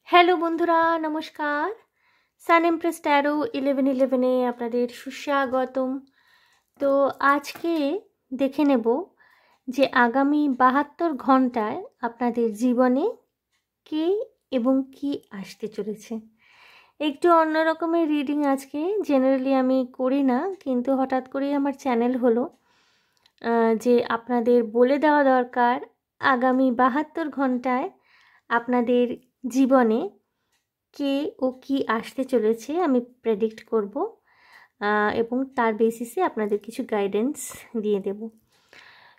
Hello বন্ধুরা, নমস্কার। সান empress taro 1111-এ আপনাদের সুস্বাগতম। তো আজকে দেখে নেব যে আগামী 72 ঘন্টায় আপনাদের জীবনে কে এবং কি আসতে চলেছে। একটু অন্য রকমের রিডিং আজকে, জেনারেলি আমি করি না, কিন্তু হঠাৎ করেই আমার চ্যানেল হলো যে আপনাদের বলে দেওয়া দরকার আগামী 72 ঘন্টায় আপনাদের জীবনে কে ও কি আসতে চলেছে আমি প্রেডিক্ট করব এবং তার বেসিসে আপনাদের কিছু গাইডেন্স দিয়ে দেব।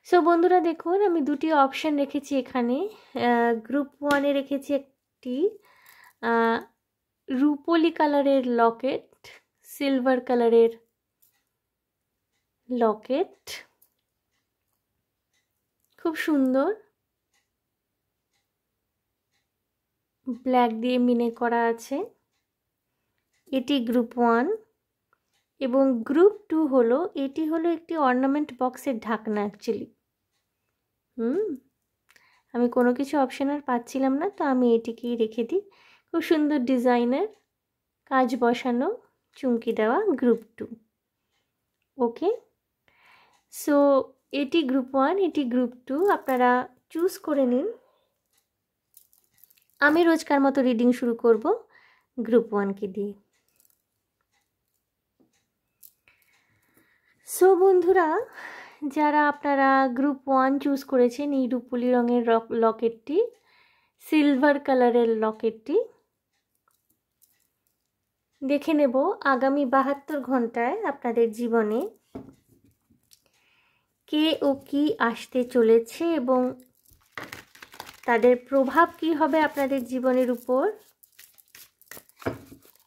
সো বন্ধুরা দেখুন, আমি দুটি অপশান রেখেছি এখানে। গ্রুপ 1-এ রেখেছি একটি রুপোলি কালারের লকেট, সিলভার কালারের লকেট, খুব সুন্দর, ব্ল্যাক দিয়ে মিনে করা আছে। এটি গ্রুপ 1 এবং গ্রুপ 2 হলো, এটি হলো একটি অর্নামেন্ট বক্সের ঢাকনা অ্যাকচুয়ালি। আমি কোনো কিছু অপশান আর পাচ্ছিলাম না, তো আমি এটিকেই রেখে দিই। খুব সুন্দর ডিজাইনের কাজ বসানো, চুমকি দেওয়া, গ্রুপ 2। ওকে, সো এটি গ্রুপ 1, এটি গ্রুপ 2, আপনারা চুজ করে নিন। আমি রোজকার মতো রিডিং শুরু করব গ্রুপ 1কে দিয়ে। সো বন্ধুরা, যারা আপনারা গ্রুপ 1 চুজ করেছেন, এই রুপোলি রঙের লকেটটি, সিলভার কালারের লকেটটি, দেখে নেব আগামী 72 ঘন্টায় আপনাদের জীবনে কে ও কি আসতে চলেছে এবং তাদের প্রভাব কি হবে আপনাদের জীবনের উপর,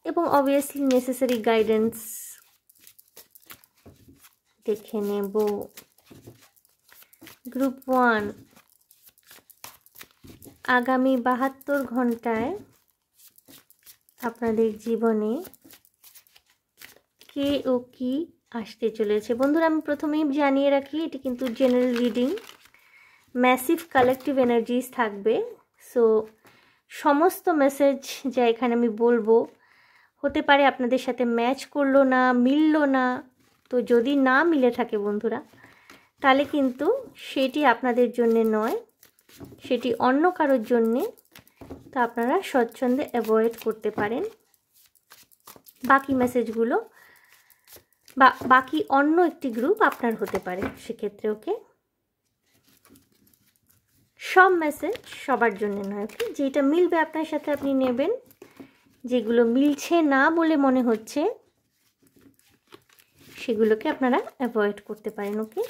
এবং অবভিয়াসলি নেসেসারি গাইডেন্স দেখে নেব। গ্রুপ 1, আগামী 72 ঘন্টায় আপনাদের জীবনে কে ও কি আসতে চলেছে। বন্ধুরা, আমি প্রথমেই জানিয়ে রাখি, এটি কিন্তু general reading, massive collective energies থাকবে। সো সমস্ত মেসেজ যা এখানে আমি বলবো হতে পারে আপনাদের সাথে ম্যাচ করলো না, মিললো না। তো যদি না মিলে থাকে বন্ধুরা, তাহলে কিন্তু সেটি আপনাদের জন্যে নয়, সেটি অন্য কারোর জন্যে। তো আপনারা স্বচ্ছন্দে অ্যাভয়েড করতে পারেন বাকি মেসেজগুলো, বা বাকি অন্য একটি গ্রুপ আপনার হতে পারে সেক্ষেত্রে। ওকে, সব মেসেজ সবার জন্য নয়। ওকে, যেটা মিলবে আপনার সাথে আপনি নেবেন, যেগুলো মিলছে না বলে মনে হচ্ছে সেগুলোকে আপনারা অ্যাভয়েড করতে পারেন। ওকে,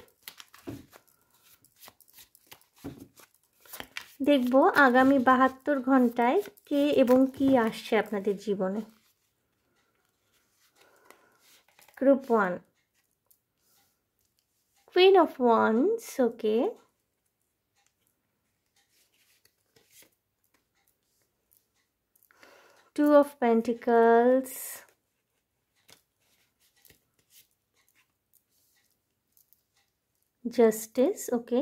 দেখব আগামী 72 ঘন্টায় কে এবং কি আসছে আপনাদের জীবনে। Group 1, queen of wands. Okay, two of pentacles, justice. Okay,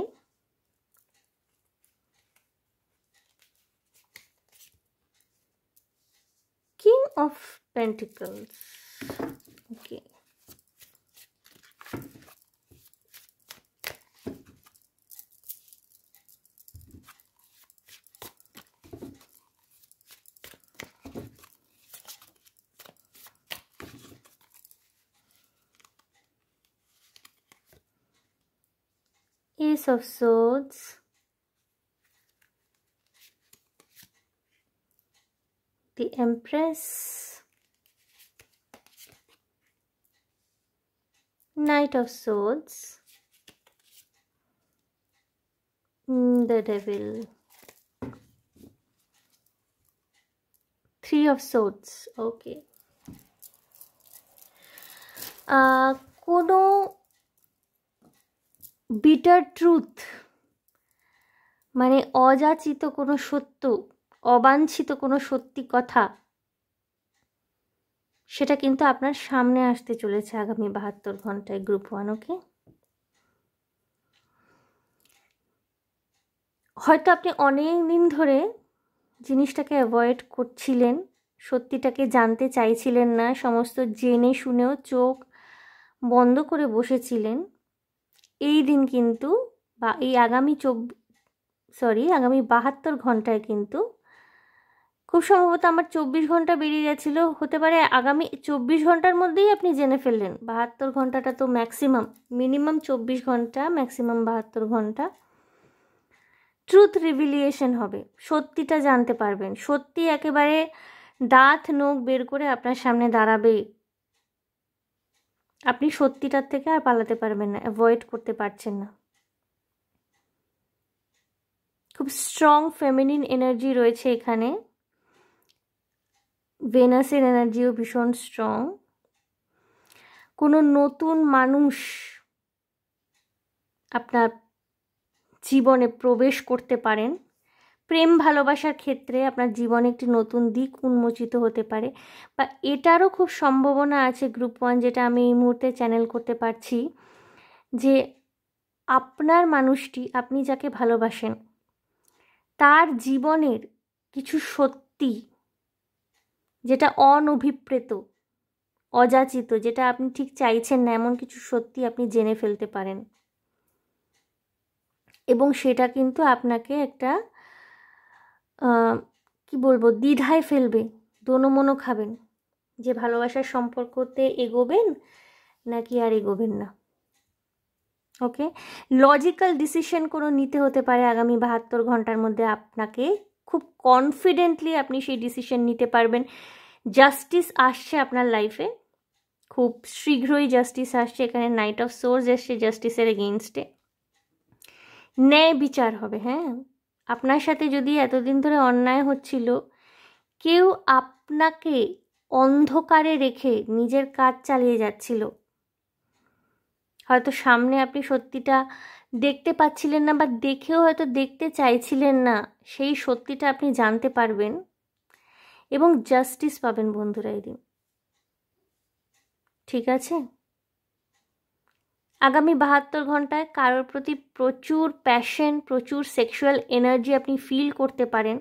king of pentacles. Okay, Ace of Swords, the Empress, Knight of Swords, the Devil, Three of Swords. Okay, কোনো বিটার ট্রুথ, মানে অযাচিত কোনো সত্য, অবাঞ্ছিত কোনো সত্যি কথা, সেটা কিন্তু আপনার সামনে আসতে চলেছে আগামী 72 ঘন্টায় গ্রুপ 1। ওকে, হয়তো আপনি অনেক দিন ধরে জিনিসটাকে অ্যাভয়েড করছিলেন, সত্যিটাকে জানতে চাইছিলেন না, সমস্ত জেনে শুনেও চোখ বন্ধ করে বসেছিলেন, এই দিন কিন্তু বা এই আগামী 72 ঘন্টায় কিন্তু খুব সম্ভবত আমার 24 ঘন্টা বেরিয়ে গেছিলো, হতে পারে আগামী 24 ঘন্টার মধ্যেই আপনি জেনে ফেললেন। 72 ঘন্টাটা তো ম্যাক্সিমাম, মিনিমাম 24 ঘন্টা, ম্যাক্সিমাম 72 ঘন্টা ট্রুথ রিভিলিয়েশন হবে, সত্যিটা জানতে পারবেন, সত্যি একেবারে দাঁত নখ বের করে আপনার সামনে দাঁড়াবে, আপনি সত্যিটার থেকে আর পালাতে পারবেন না, অ্যাভয়েড করতে পারছেন না। খুব স্ট্রং ফেমিনিন এনার্জি রয়েছে এখানে, ভেনাসের এনার্জিও ভীষণ স্ট্রং। কোনো নতুন মানুষ আপনার জীবনে প্রবেশ করতে পারেন, প্রেম ভালোবাসার ক্ষেত্রে আপনার জীবনে একটি নতুন দিক উন্মোচিত হতে পারে, বা এটারও খুব সম্ভাবনা আছে গ্রুপ 1, যেটা আমি এই মুহূর্তে চ্যানেল করতে পারছি, যে আপনার মানুষটি, আপনি যাকে ভালোবাসেন, তার জীবনের কিছু সত্যি যেটা অনভিপ্রেত, অযাচিত, যেটা আপনি ঠিক চাইছেন না, এমন কিছু সত্যি আপনি জেনে ফেলতে পারেন, এবং সেটা কিন্তু আপনাকে একটা কি বলবো, দ্বিধায় ফেলবে, দোনোমনো খাবেন, যে ভালোবাসার সম্পর্কতে এগোবেন নাকি আর এগোবেন না। ওকে, লজিক্যাল ডিসিশন কোনো নিতে হতে পারে আগামী 72 ঘন্টার মধ্যে, আপনাকে খুব কনফিডেন্টলি আপনি সেই ডিসিশন নিতে পারবেন। জাস্টিস আসছে আপনার লাইফে, খুব শীঘ্রই জাস্টিস আসছে, এখানে নাইট অফ সোর্স এসছে জাস্টিসের এগেইনস্টে, ন্যায় বিচার হবে। হ্যাঁ, আপনার সাথে যদি এতদিন ধরে অন্যায় হচ্ছিল, কেউ আপনাকে অন্ধকারে রেখে নিজের কাজ চালিয়ে যাচ্ছিল, হয়তো সামনে আপনি সত্যিটা দেখতে পাচ্ছিলেন না, বা দেখেও হয়তো দেখতে চাইছিলেন না, সেই সত্যিটা আপনি জানতে পারবেন এবং জাস্টিস পাবেন বন্ধুরা এই দিন। ঠিক আছে, আগামী 72 ঘন্টায় কারোর প্রতি প্রচুর প্যাশন, প্রচুর সেক্সুয়াল এনার্জি আপনি ফিল করতে পারেন।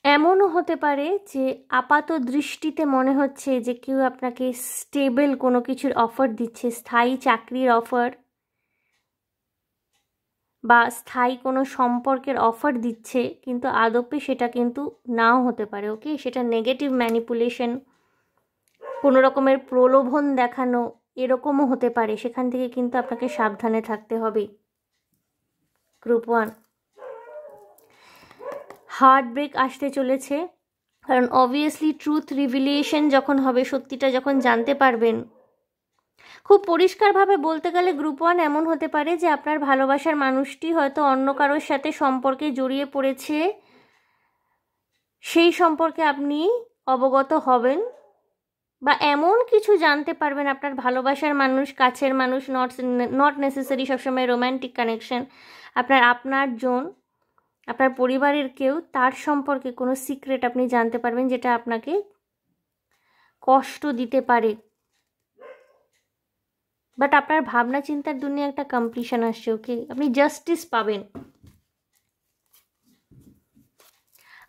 এমনও হতে পারে যে আপাত দৃষ্টিতে মনে হচ্ছে যে কেউ আপনাকে স্টেবল কোনো কিছুর অফার দিচ্ছে, স্থায়ী চাকরির অফার বা স্থায়ী কোনো সম্পর্কের অফার দিচ্ছে, কিন্তু আদপে সেটা কিন্তু নাও হতে পারে। ওকে, সেটা নেগেটিভ ম্যানিপুলেশন, কোনো রকমের প্রলোভন দেখানো, এরকমও হতে পারে, সেখান থেকে কিন্তু আপনাকে সাবধানে থাকতে হবে। গ্রুপ 1, হার্ট ব্রেক আসতে চলেছে, কারণ অবভিয়াসলি ট্রুথ রিভিলিয়েশন যখন হবে, সত্যিটা যখন জানতে পারবেন, খুব পরিষ্কারভাবে বলতে গেলে গ্রুপ 1 এমন হতে পারে যে আপনার ভালোবাসার মানুষটি হয়তো অন্য কারোর সাথে সম্পর্কে জড়িয়ে পড়েছে, সেই সম্পর্কে আপনি অবগত হবেন, বা এমন কিছু জানতে পারবেন, আপনার ভালোবাসার মানুষ, কাছের মানুষ, নট নেসেসারি সবসময় রোম্যান্টিক কানেকশন, আপনার জন, আপনার পরিবারের কেউ, তার সম্পর্কে কোনো সিক্রেট আপনি জানতে পারবেন যেটা আপনাকে কষ্ট দিতে পারে, বাট আপনার ভাবনা চিন্তার দুনিয়া একটা কমপ্লিশন আসছে। ওকে, আপনি জাস্টিস পাবেন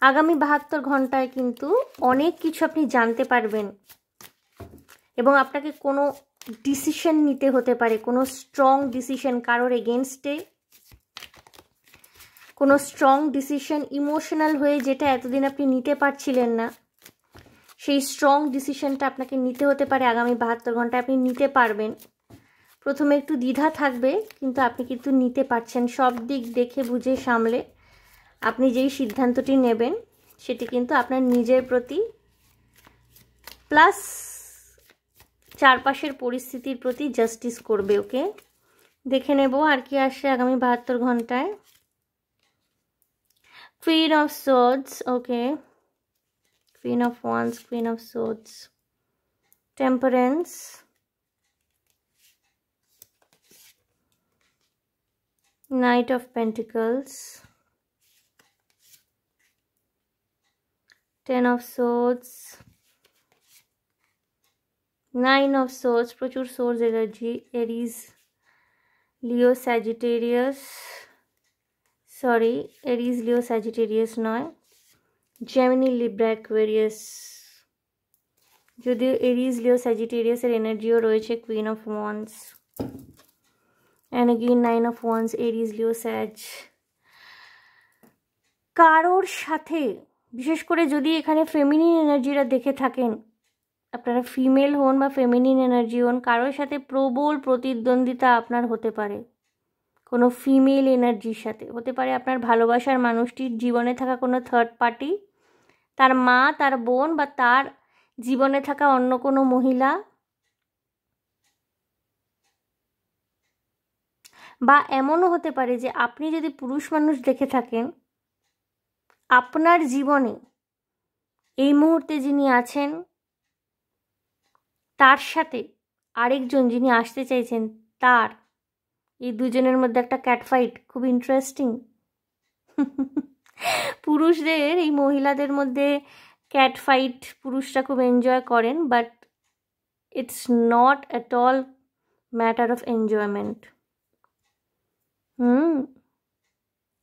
আগামী 72 ঘন্টায়, কিন্তু অনেক কিছু আপনি জানতে পারবেন, এবং আপনাকে কোনো ডিসিশন নিতে হতে পারে, কোনো স্ট্রং ডিসিশন কারোর এগেনস্টে, কোনো স্ট্রং ডিসিশন ইমোশনাল হয়ে, যেটা এতদিন আপনি নিতে পারছিলেন না, সেই স্ট্রং ডিসিশনটা আপনাকে নিতে হতে পারে আগামী 72 ঘন্টায়, আপনি নিতে পারবেন। প্রথমে একটু দ্বিধা থাকবে, কিন্তু আপনি কিন্তু নিতে পারছেন, সব দিক দেখে বুঝে সামলে আপনি যেই সিদ্ধান্তটি নেবেন সেটি কিন্তু আপনার নিজের প্রতি প্লাস চারপাশের পরিস্থিতির প্রতি জাস্টিস করবে। ওকে, দেখে নেব আর কি আসে আগামী 72 ঘন্টায়। Queen of Swords, okay. Queen of Wands, Queen of Swords, Temperance, Knight of Pentacles, Ten of Swords, Nine of Swords, প্রচুর source energy, Aries, Leo, Sagittarius, sorry, Aries Leo Sagittarius নয়, জেমিনি লিব্রা অ্যাকুয়ারিয়াস। যদিও Aries Leo স্যাজিটেরিয়াসের এনার্জিও রয়েছে, queen of wands and again 9 of wands, Aries Leo Sag. কারোর সাথে, বিশেষ করে যদি এখানে ফেমিনিন এনার্জিরা দেখে থাকেন, আপনারা ফিমেল হন বা ফেমিনিন এনার্জি হন, কারোর সাথে প্রবল প্রতিদ্বন্দ্বিতা আপনার হতে পারে। কোনো ফিমেল এনার্জির সাথে হতে পারে, আপনার ভালোবাসার মানুষটির জীবনে থাকা কোনো থার্ড পার্টি, তার মা, তার বোন বা তার জীবনে থাকা অন্য কোনো মহিলা, বা এমনও হতে পারে যে আপনি যদি পুরুষ মানুষ দেখে থাকেন, আপনার জীবনে এই মুহূর্তে যিনি আছেন তার সাথে আরেকজন যিনি আসতে চাইছেন, তার এই দুজনের মধ্যে একটা ক্যাটফাইট খুব ইন্টারেস্টিং। পুরুষদের, এই মহিলাদের মধ্যে ক্যাটফাইট পুরুষরা খুব এনজয় করেন, but it's not at all matter of enjoyment.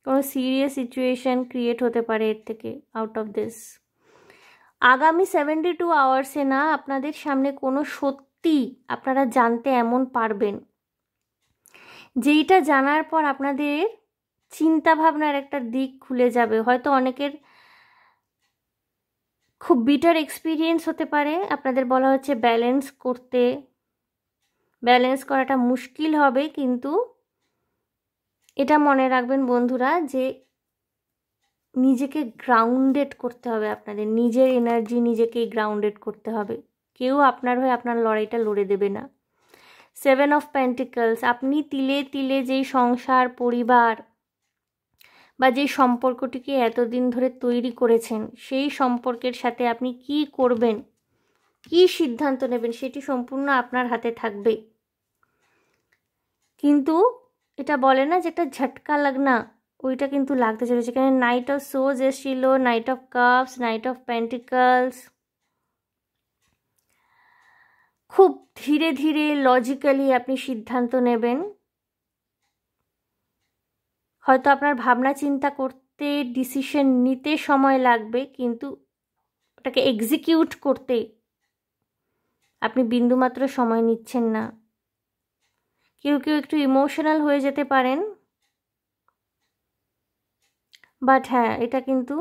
কোনো সিরিয়াস সিচুয়েশন ক্রিয়েট হতে পারে এর থেকে, আউট অফ দিস। আগামী 72 আওয়ার্সে না আপনাদের সামনে কোনো সত্যি আপনারা জানতে এমন পারবেন, যেইটা জানার পর আপনাদের চিন্তা ভাবনার একটা দিক খুলে যাবে। হয়তো অনেকের খুব বিটার এক্সপিরিয়েন্স হতে পারে, আপনাদের বলা হচ্ছে ব্যালেন্স করাটা মুশকিল হবে, কিন্তু এটা মনে রাখবেন বন্ধুরা যে নিজেকে গ্রাউন্ডেড করতে হবে, আপনাদের নিজের এনার্জি নিজেকেই গ্রাউন্ডেড করতে হবে। কেউ আপনার হয়ে আপনার লড়াইটা লড়ে দেবে না। 7 অফ পেন্টিকলস, আপনি তিলে তিলে যেই সংসার, পরিবার বা যেই সম্পর্কটিকে এতদিন ধরে তৈরি করেছেন, সেই সম্পর্কের সাথে আপনি কি করবেন, কি সিদ্ধান্ত নেবেন, সেটি সম্পূর্ণ আপনার হাতে থাকবে। কিন্তু এটা বলে না যে একটা ঝটকা লাগনা, ওইটা কিন্তু লাগতে চলেছে। এখানে নাইট অফ সোজ এসেছিল, night of cups, night of pentacles. খুব ধীরে ধীরে লজিক্যালি আপনি সিদ্ধান্ত নেবেন। হয়তো আপনার ভাবনা চিন্তা করতে, ডিসিশন নিতে সময় লাগবে, কিন্তু ওটাকে এক্সিকিউট করতে আপনি বিন্দুমাত্র সময় নিচ্ছেন না। কেউ কেউ একটু ইমোশনাল হয়ে যেতে পারেন, বাট হ্যাঁ, এটা কিন্তু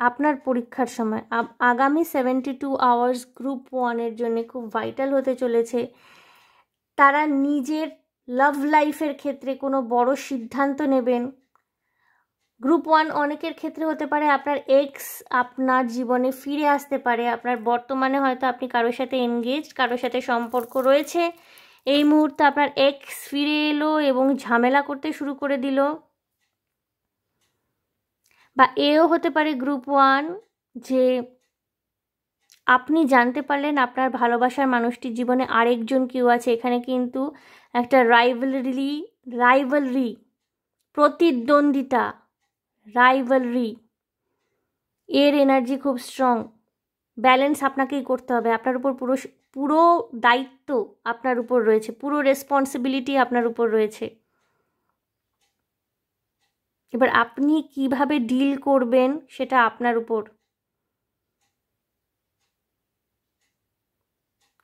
আপনার পরীক্ষার সময়। আগামী 72 আওয়ার্স গ্রুপ 1-এর জন্য খুব ভাইটাল হতে চলেছে। তারা নিজের লাভ লাইফের ক্ষেত্রে কোনো বড় সিদ্ধান্ত নেবেন। গ্রুপ 1 অনেকের ক্ষেত্রে হতে পারে আপনার এক্স আপনার জীবনে ফিরে আসতে পারে। আপনার বর্তমানে হয়তো আপনি কারোর সাথে এনগেজ, কারোর সাথে সম্পর্ক রয়েছে, এই মুহূর্তে আপনার এক্স ফিরে এলো এবং ঝামেলা করতে শুরু করে দিল। বা এও হতে পারে গ্রুপ 1 যে আপনি জানতে পারলেন আপনার ভালোবাসার মানুষটির জীবনে আরেকজন কেউ আছে। এখানে কিন্তু একটা রাইভালরি, প্রতিদ্বন্দ্বিতা, রাইভালরি, এর এনার্জি খুব স্ট্রং। ব্যালেন্স আপনাকেই করতে হবে, আপনার উপর পুরো দায়িত্ব আপনার উপর রয়েছে, পুরো রেসপন্সিবিলিটি আপনার উপর রয়েছে। এবার আপনি কিভাবে ডিল করবেন সেটা আপনার উপর।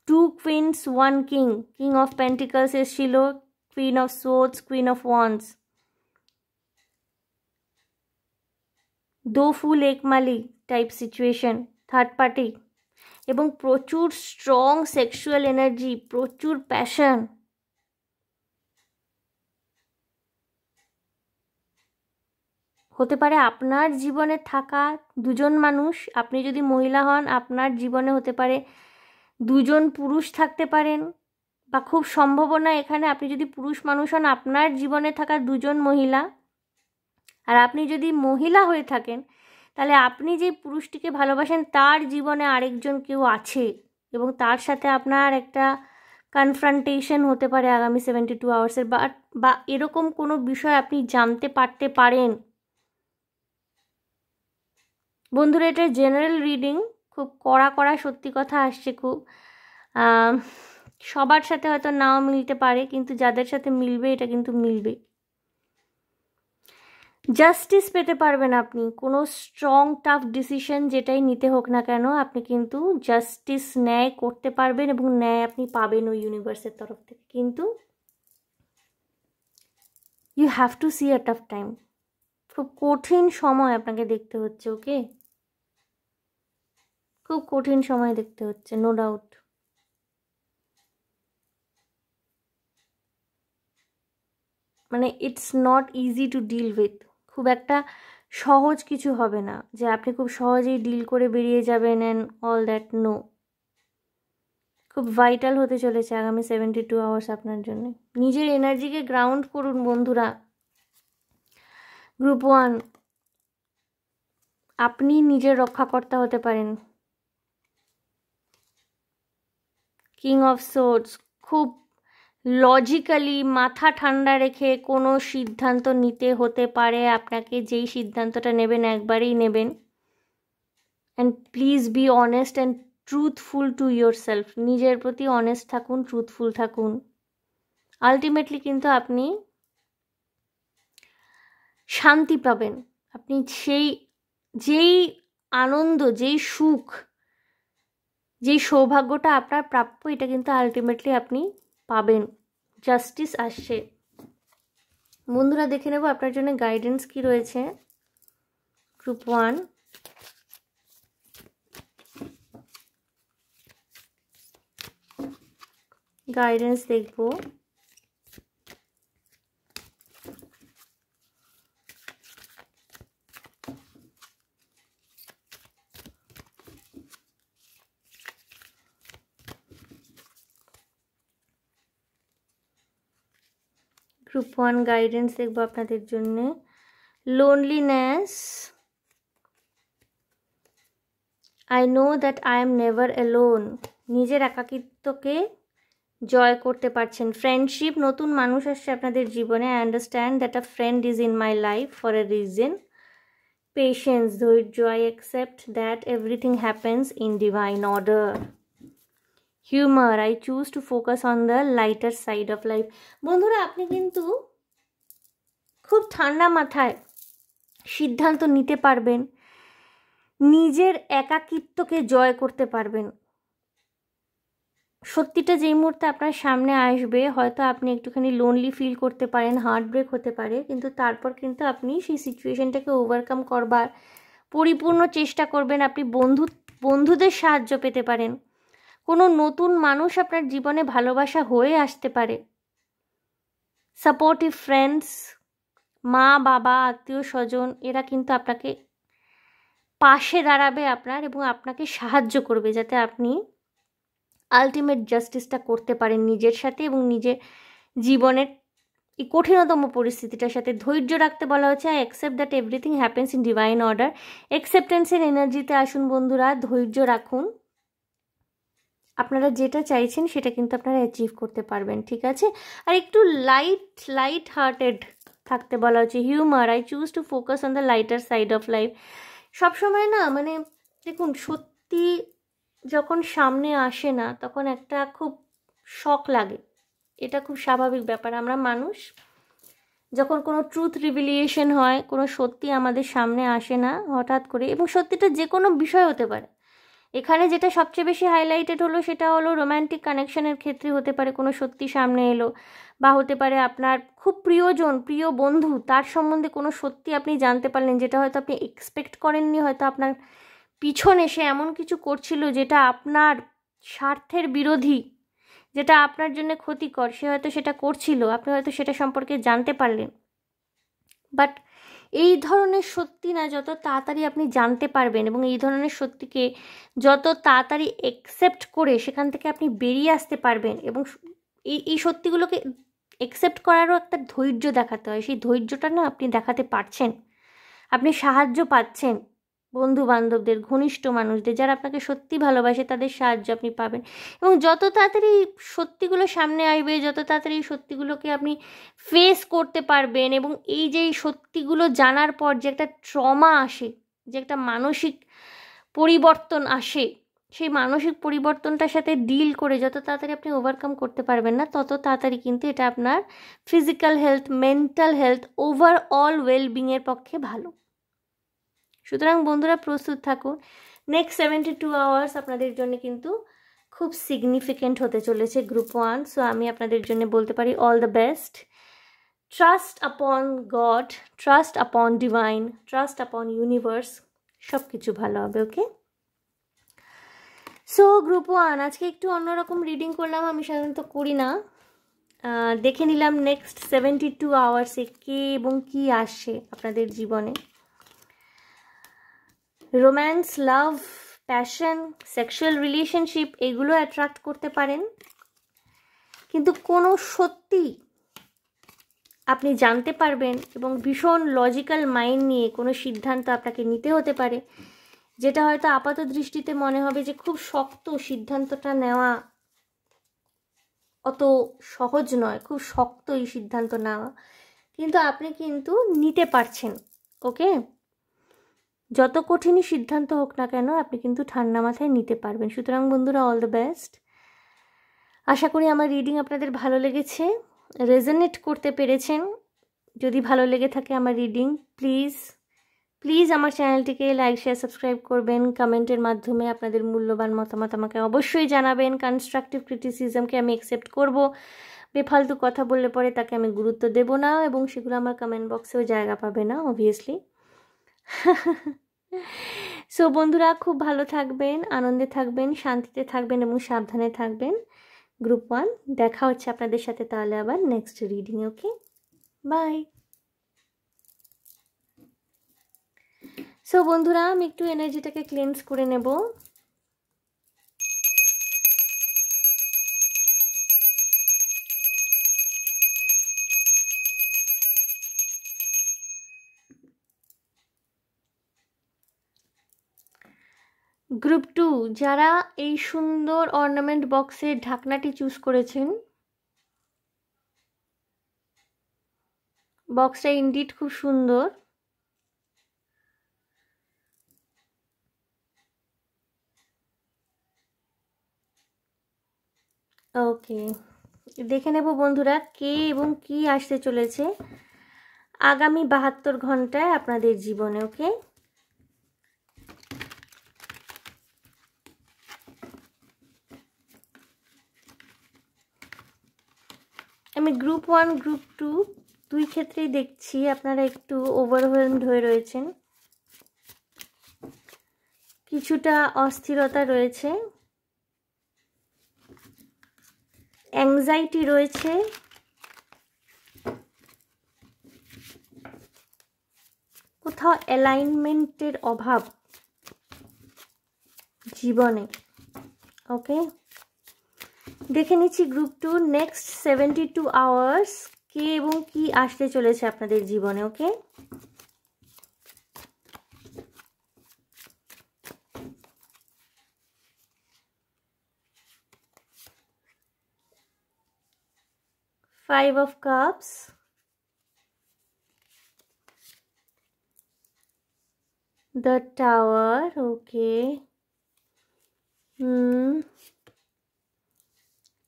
2 queens 1 king, king of pentacles এসেছিল, queen of swords, queen of wands, 2 fool এক মালি টাইপ সিচুয়েশন, থার্ড পার্টি, এবং প্রচুর স্ট্রং সেক্সুয়াল এনার্জি, প্রচুর প্যাশন। হতে পারে আপনার জীবনে থাকা দুজন মানুষ, আপনি যদি মহিলা হন আপনার জীবনে হতে পারে দুজন পুরুষ থাকতে পারেন, বা খুব সম্ভাবনা এখানে আপনি যদি পুরুষ মানুষ হন আপনার জীবনে থাকা দুজন মহিলা। আর আপনি যদি মহিলা হয়ে থাকেন তাহলে আপনি যে পুরুষটিকে ভালোবাসেন তার জীবনে আরেকজন কেউ আছে, এবং তার সাথে আপনার একটা কনফ্রন্টেশন হতে পারে আগামী 72 আওয়ার্সের, বা এরকম কোনো বিষয় আপনি জানতে পারতে পারেন। বন্ধুরা, এটা জেনারেল রিডিং, খুব কড়া সত্যি কথা আসছে খুব। সবার সাথে হয়তো নাও মিলতে পারে, কিন্তু যাদের সাথে মিলবে এটা কিন্তু মিলবে। জাস্টিস পেতে পারবেন আপনি। কোনো স্ট্রং টাফ ডিসিশন যেটাই নিতে হোক না কেন, আপনি কিন্তু জাস্টিস, ন্যায় করতে পারবেন এবং ন্যায় আপনি পাবেন ওই ইউনিভার্সের তরফ থেকে। কিন্তু you have to see a tough time. খুব কঠিন সময় আপনাকে দেখতে হচ্ছে, ওকে? খুব কঠিন সময় দেখতে হচ্ছে, নো ডাউট। মানে it's not easy to deal with. খুব একটা সহজ কিছু হবে না যে আপনি খুব সহজেই ডিল করে বেরিয়ে যাবেন অ্যান্ড অল দ্যাট, নো। খুব ভাইটাল হতে চলেছে আগামী 72 আওয়ার্স আপনার জন্য। নিজের এনার্জিকে গ্রাউন্ড করুন বন্ধুরা। গ্রুপ 1, আপনি নিজের রক্ষাকর্তা হতে পারেন। কিং অফ সোর্ডস, খুব লজিক্যালি মাথা ঠান্ডা রেখে কোনো সিদ্ধান্ত নিতে হতে পারে আপনাকে। যেই সিদ্ধান্তটা নেবেন একবারেই নেবেন। And please be honest and truthful to your self. নিজের প্রতি অনেস্ট থাকুন, ট্রুথফুল থাকুন। আলটিমেটলি কিন্তু আপনি শান্তি পাবেন। আপনি যেই আনন্দ, যেই সুখ, যেই সৌভাগ্যটা আপনার প্রাপ্য, এটা কিন্তু আলটিমেটলি আপনি পাবেন। জাস্টিস আসছে। বন্ধুরা, দেখে নেব আপনার জন্য গাইডেন্স কি রয়েছে। গ্রুপ 1, গাইডেন্স দেখব। গ্রুপ 1 গাইডেন্স দেখব আপনাদের জন্য। Loneliness, I know that I am never alone. নিজের একাকিত্বকে জয় করতে পারছেন। ফ্রেন্ডশিপ, নতুন মানুষ আসছে আপনাদের জীবনে। I understand that a friend is in my life for a reason. Patience, ধৈর্য, I accept that everything happens in divine order. Humour, I choose to focus on the lighter side of life. বন্ধুরা, আপনি কিন্তু খুব ঠান্ডা মাথায় সিদ্ধান্ত নিতে পারবেন, নিজের একাকিত্বকে জয় করতে পারবেন। সত্যিটা যেই মুহূর্তে আপনার সামনে আসবে, হয়তো আপনি একটুখানি লোনলি ফিল করতে পারেন, হার্ট ব্রেক হতে পারে, কিন্তু তারপর কিন্তু আপনি সেই সিচুয়েশনটাকে ওভারকাম করবার পরিপূর্ণ চেষ্টা করবেন। আপনি বন্ধুদের সাহায্য পেতে পারেন। কোনো নতুন মানুষ আপনার জীবনে ভালোবাসা হয়ে আসতে পারে। সাপোর্টিভ ফ্রেন্ডস, মা বাবা, আত্মীয় স্বজন, এরা কিন্তু আপনাকে পাশে দাঁড়াবে আপনার এবং আপনাকে সাহায্য করবে যাতে আপনি আলটিমেট জাস্টিসটা করতে পারেন নিজের সাথে এবং নিজের জীবনের এই কঠিনতম পরিস্থিতিটার সাথে। ধৈর্য রাখতে বলা হচ্ছে। I accept that everything happens in divine order. অ্যাকসেপ্টেন্সের এনার্জিতে আসুন বন্ধুরা, ধৈর্য রাখুন। আপনারা যেটা চাইছেন সেটা কিন্তু আপনারা অ্যাচিভ করতে পারবেন, ঠিক আছে? আর একটু লাইট হার্টেড থাকতে বলা হচ্ছে। Humour, I choose to focus on the lighter side of life. সবসময় না, মানে দেখুন, সত্যি যখন সামনে আসে না তখন একটা খুব শক লাগে। এটা খুব স্বাভাবিক ব্যাপার। আমরা মানুষ, যখন কোনো ট্রুথ রিভিলিয়েশন হয়, কোনো সত্যি আমাদের সামনে আসে না হঠাৎ করে, এবং সত্যিটা যে কোনো বিষয় হতে পারে। এখানে যেটা সবচেয়ে বেশি হাইলাইটেড হলো সেটা হলো রোম্যান্টিক কানেকশনের ক্ষেত্রে হতে পারে কোনো সত্যি সামনে এলো, বা হতে পারে আপনার খুব প্রিয়জন, প্রিয় বন্ধু, তার সম্বন্ধে কোনো সত্যি আপনি জানতে পারলেন যেটা হয়তো আপনি এক্সপেক্ট করেননি। হয়তো আপনার পিছনে সে এমন কিছু করছিল যেটা আপনার স্বার্থের বিরোধী, যেটা আপনার জন্য ক্ষতিকর, সে হয়তো সেটা করছিল, আপনি হয়তো সেটা সম্পর্কে জানতে পারলেন। বাট এই ধরনের সত্যি না, যত তাড়াতাড়ি আপনি জানতে পারবেন এবং এই ধরনের সত্যিকে যত তাড়াতাড়ি অ্যাকসেপ্ট করে সেখান থেকে আপনি বেরিয়ে আসতে পারবেন, এবং এই সত্যিগুলোকে অ্যাকসেপ্ট করারও একটা ধৈর্য দেখাতে হয়। সেই ধৈর্যটা না আপনি দেখাতে পারছেন। আপনি সাহায্য পাচ্ছেন বন্ধু বান্ধবদের, ঘনিষ্ঠ মানুষদের, যারা আপনাকে সত্যি ভালোবাসে, তাদের সাহায্য আপনি পাবেন। এবং যত তাড়াতাড়ি সত্যিগুলো সামনে আসবে, যত তাড়াতাড়ি সত্যিগুলোকে আপনি ফেস করতে পারবেন, এবং এই যে সত্যিগুলো জানার পর যে একটা ট্রমা আসে, যে একটা মানসিক পরিবর্তন আসে, সেই মানসিক পরিবর্তনটার সাথে ডিল করে যত তাড়াতাড়ি আপনি ওভারকাম করতে পারবেন না, তত তাড়াতাড়ি কিন্তু এটা আপনার physical health, mental health, overall ওয়েলবিংয়ের পক্ষে ভালো। সুতরাং বন্ধুরা প্রস্তুত থাকুন, নেক্সট 72 আওয়ার্স আপনাদের জন্য কিন্তু খুব সিগনিফিকেন্ট হতে চলেছে গ্রুপ 1। সো আমি আপনাদের জন্য বলতে পারি অল দ্য বেস্ট। ট্রাস্ট আপন গড, ট্রাস্ট আপন ডিভাইন, ট্রাস্ট আপন ইউনিভার্স, সব কিছু ভালো হবে। ওকে, সো গ্রুপ 1 আজকে একটু অন্যরকম রিডিং করলাম, আমি সাধারণত করি না। দেখে নিলাম নেক্সট 72 আওয়ার্সে কে এবং কি আসছে আপনাদের জীবনে। রোম্যান্স, লাভ, প্যাশন, সেক্সুয়াল রিলেশনশিপ এগুলো অ্যাট্রাক্ট করতে পারেন, কিন্তু কোনো সত্যি আপনি জানতে পারবেন এবং ভীষণ লজিক্যাল মাইন্ড নিয়ে কোনো সিদ্ধান্ত আপনাকে নিতে হতে পারে, যেটা হয়তো আপাত দৃষ্টিতে মনে হবে যে খুব শক্ত, সিদ্ধান্তটা নেওয়া অত সহজ নয়, খুব শক্ত এই সিদ্ধান্ত নেওয়া, কিন্তু আপনি কিন্তু নিতে পারছেন। ওকে, যত কঠিনই সিদ্ধান্ত হোক না কেন আপনি কিন্তু ঠান্ডা মাথায় নিতে পারবেন। সুতরাং বন্ধুরা অল দ্য বেস্ট। আশা করি আমার রিডিং আপনাদের ভালো লেগেছে, রেজোনেট করতে পেরেছেন। যদি ভালো লেগে থাকে আমার রিডিং, প্লিজ আমার চ্যানেলটিকে লাইক, শেয়ার, সাবস্ক্রাইব করবেন। কমেন্টের মাধ্যমে আপনাদের মূল্যবান মতামত আমাকে অবশ্যই জানাবেন। কনস্ট্রাকটিভ ক্রিটিসিজমকে আমি অ্যাকসেপ্ট করব, বেফালতু কথা বললে পরে তাকে আমি গুরুত্ব দেব না, এবং সেগুলো আমার কমেন্ট বক্সেও জায়গা পাবে না অবভিয়াসলি। সো বন্ধুরা খুব ভালো থাকবেন, আনন্দে থাকবেন, শান্তিতে থাকবেন এবং সাবধানে থাকবেন। গ্রুপ 1 দেখা হচ্ছে আপনাদের সাথে তাহলে আবার next reading. Okay, bye. So বন্ধুরা আমি একটু এনার্জিটাকে ক্লেন্স করে নেব। গ্রুপ 2 যারা এই সুন্দর অর্নামেন্ট বক্সের ঢাকনাটি চুজ করেছেন, বক্সটা ইনডিড খুব সুন্দর। ওকে, দেখে নেব বন্ধুরা কে এবং কি আসতে চলেছে আগামী 72 ঘন্টায় আপনাদের জীবনে। ওকে, আমি গ্রুপ 1 গ্রুপ 2 দুই ক্ষেত্রেই দেখছি আপনারা একটু ওভারওয়েলমড হয়ে রয়েছেন, কিছুটা অস্থিরতা রয়েছে, অ্যাংজাইটি রয়েছে, কোথাও অ্যালাইনমেন্টের অভাব জীবনে। ওকে, দেখে নিচ্ছি গ্রুপ 2 নেক্সট 72 আওয়ার্স কে এবং কি আসতে চলেছে আপনাদের জীবনে। ওকে, Five of Cups, the Tower, okay,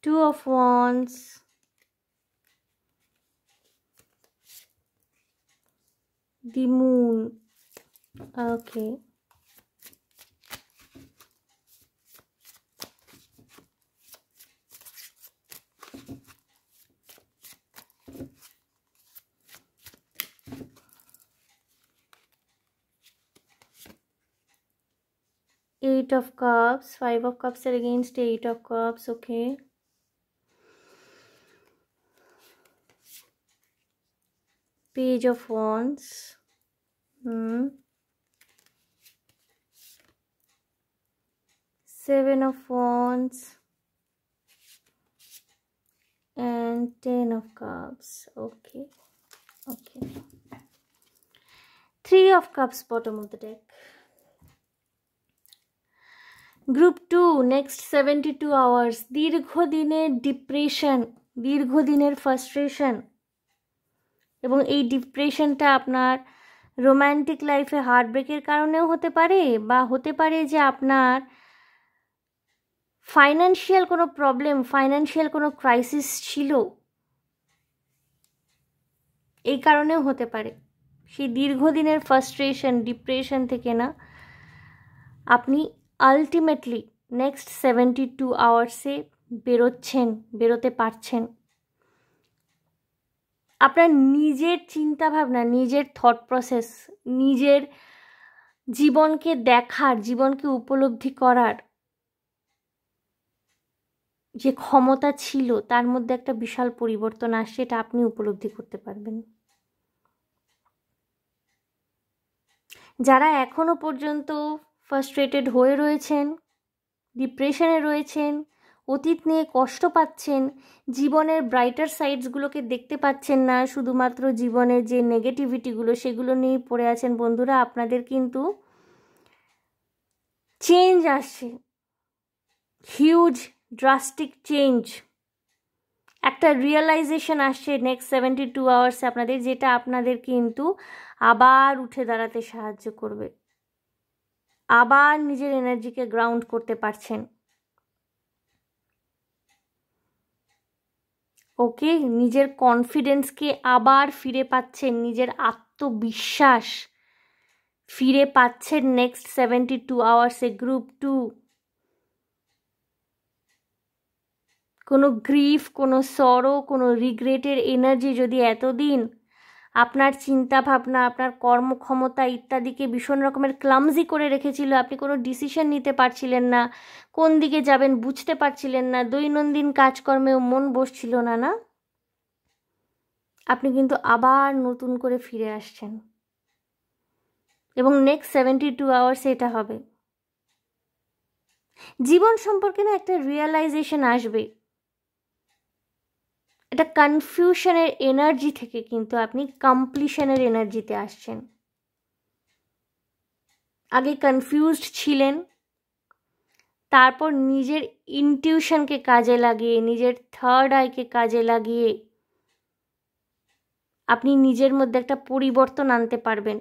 Two of Wands, the Moon, okay, Eight of Cups, Five of Cups are against Eight of Cups. Okay, Page of Wands, Seven of Wands and Ten of Cups. Okay, Three of Cups bottom of the deck. Group 2 next 72 hours দীর্ঘদিনের depression, দীর্ঘদিনের frustration, এবং এই ডিপ্রেশনটা আপনার romantic লাইফে হার্টব্রেকের কারণেও হতে পারে, বা হতে পারে যে আপনার ফাইন্যান্সিয়াল কোনো প্রবলেম, ফাইন্যান্সিয়াল কোনো ক্রাইসিস ছিল, এই কারণেও হতে পারে। সেই দীর্ঘদিনের ফ্রাস্ট্রেশন, ডিপ্রেশন থেকে না আপনি আলটিমেটলি নেক্সট 72 আওয়ার্সে বেরোতে পারছেন। আপনার নিজের চিন্তাভাবনা, নিজের থট প্রসেস, নিজের জীবনকে দেখার, জীবনকে উপলব্ধি করার যে ক্ষমতা ছিল, তার মধ্যে একটা বিশাল পরিবর্তন আসছে, এটা আপনি উপলব্ধি করতে পারবেন। যারা এখনো পর্যন্ত ফ্রাস্ট্রেটেড হয়ে রয়েছেন, ডিপ্রেশনে রয়েছেন, অতীত নিয়ে কষ্ট পাচ্ছেন, জীবনের ব্রাইটার সাইডসগুলোকে দেখতে পাচ্ছেন না, শুধুমাত্র জীবনের যে নেগেটিভিটিগুলো সেগুলো নিয়েই পড়ে আছেন, বন্ধুরা, আপনাদের কিন্তু চেঞ্জ আসছে, হিউজ ড্রাস্টিক চেঞ্জ, একটা রিয়েলাইজেশন আসছে নেক্সট 72 আওয়ার্সে আপনাদের, যেটা আপনাদের কিন্তু আবার উঠে দাঁড়াতে সাহায্য করবে, আবার নিজের এনার্জিকে গ্রাউন্ড করতে পারছেন। ওকে, নিজের কনফিডেন্সকে আবার ফিরে পাচ্ছেন, নিজের আত্মবিশ্বাস ফিরে পাচ্ছেন নেক্সট 72 আওয়ার্সে। গ্রুপ 2, কোনো গ্রিফ, কোনো সরো, কোনো রিগ্রেটের এনার্জি যদি এতদিন আপনার চিন্তা ভাবনা, আপনার কর্মক্ষমতা ইত্যাদিকে ভীষণ রকমের ক্লামজি করে রেখেছিল, আপনি কোনো ডিসিশন নিতে পারছিলেন না, কোন দিকে যাবেন বুঝতে পারছিলেন না, দৈনন্দিন কাজকর্মেও মন বসছিল না, না, আপনি কিন্তু আবার নতুন করে ফিরে আসছেন এবং নেক্সট 72 আওয়ার্সে এটা হবে। জীবন সম্পর্কে না একটা রিয়েলাইজেশন আসবে, এটা কনফিউশনের এনার্জি থেকে কিন্তু আপনি কমপ্লিশনের এনার্জিতে আসছেন। আগে কনফিউজড ছিলেন, তারপর নিজের ইনটিউশনকে কাজে লাগিয়ে, নিজের থার্ড আইকে কাজে লাগিয়ে আপনি নিজের মধ্যে একটা পরিবর্তন আনতে পারবেন।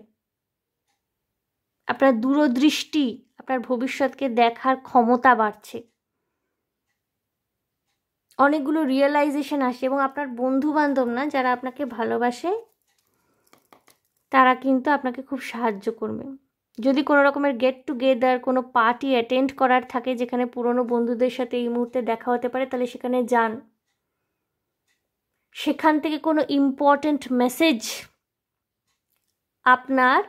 আপনার দূরদৃষ্টি, আপনার ভবিষ্যৎকে দেখার ক্ষমতা বাড়ছে, অনেকগুলো রিয়েলাইজেশন আসে, এবং আপনার বন্ধু বান্ধব না, যারা আপনাকে ভালোবাসে, তারা কিন্তু আপনাকে খুব সাহায্য করবে। যদি কোনো রকমের গেট টুগেদার, কোনো পার্টি অ্যাটেন্ড করার থাকে যেখানে পুরনো বন্ধুদের সাথে এই মুহূর্তে দেখা হতে পারে, তাহলে সেখানে যান। সেখান থেকে কোনো ইম্পর্ট্যান্ট মেসেজ, আপনার